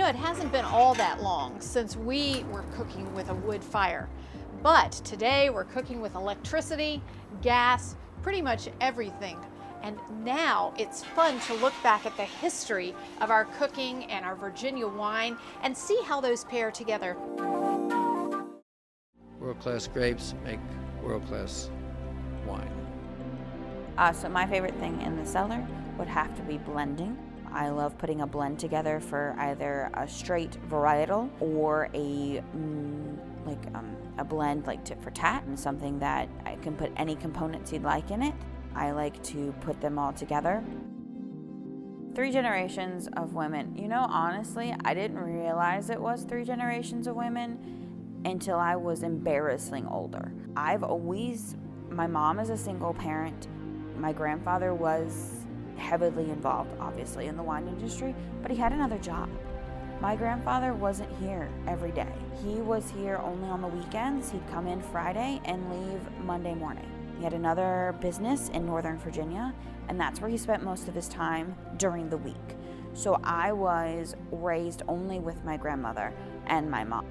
know, it hasn't been all that long since we were cooking with a wood fire, but today we're cooking with electricity, gas, pretty much everything. And now it's fun to look back at the history of our cooking and our Virginia wine and see how those pair together. World-class grapes make world-class wine. So my favorite thing in the cellar would have to be blending. I love putting a blend together for either a straight varietal or a blend like tit for tat, and something that I can put any components you'd like in it. I like to put them all together. 3 generations of women. You know, honestly, I didn't realize it was 3 generations of women until I was embarrassingly older. My mom is a single parent. My grandfather was heavily involved, obviously, in the wine industry, but he had another job. My grandfather wasn't here every day. He was here only on the weekends. He'd come in Friday and leave Monday morning. He had another business in Northern Virginia, and that's where he spent most of his time during the week. So I was raised only with my grandmother and my mom.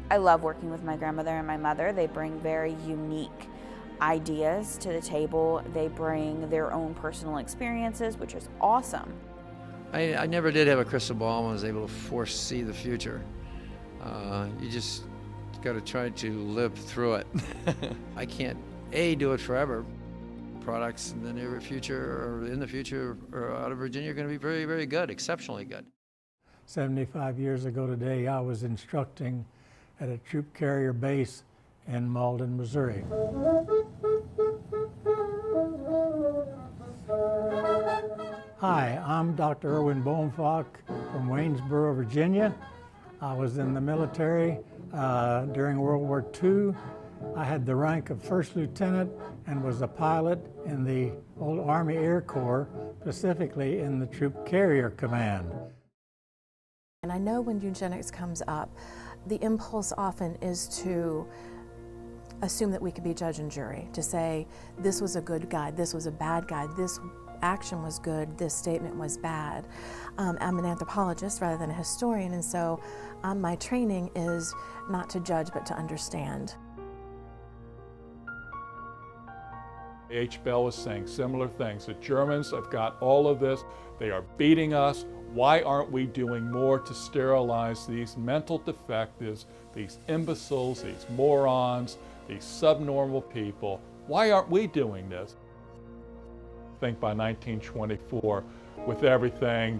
I love working with my grandmother and my mother. They bring very unique ideas to the table. They bring their own personal experiences, which is awesome. I never did have a crystal ball and was able to foresee the future. You just got to try to live through it. I can't do it forever. Products in the near future or in the future or out of Virginia are going to be very, very good, exceptionally good. 75 years ago today, I was instructing at a troop carrier base in Malden, Missouri. Hi, I'm Dr. Erwin Bohmfalk from Waynesboro, Virginia. I was in the military during World War II. I had the rank of first lieutenant and was a pilot in the old Army Air Corps, specifically in the Troop Carrier Command. And I know when eugenics comes up, the impulse often is to assume that we could be judge and jury, to say this was a good guy, this was a bad guy, this action was good, this statement was bad. I'm an anthropologist rather than a historian, and so my training is not to judge but to understand. H. Bell is saying similar things. The Germans have got all of this. They are beating us. Why aren't we doing more to sterilize these mental defectives, these imbeciles, these morons, these subnormal people? Why aren't we doing this? I think by 1924, with everything,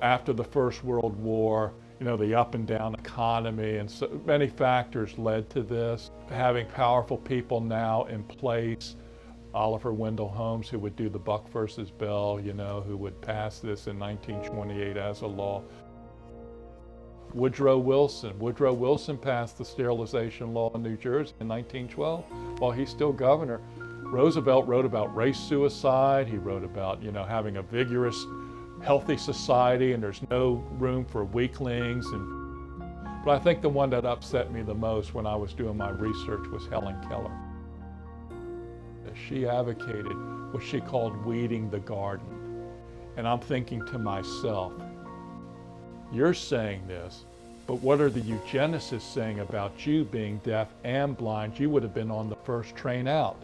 after the First World War, the up and down economy, and so many factors led to this. Having powerful people now in place, Oliver Wendell Holmes, who would do the Buck versus Bell, who would pass this in 1928 as a law. Woodrow Wilson passed the sterilization law in New Jersey in 1912 while he's still governor. Roosevelt wrote about race suicide. He wrote about, having a vigorous, healthy society, and there's no room for weaklings. But I think the one that upset me the most when I was doing my research was Helen Keller. She advocated what she called weeding the garden. And I'm thinking to myself, you're saying this, but what are the eugenicists saying about you being deaf and blind? You would have been on the first train out.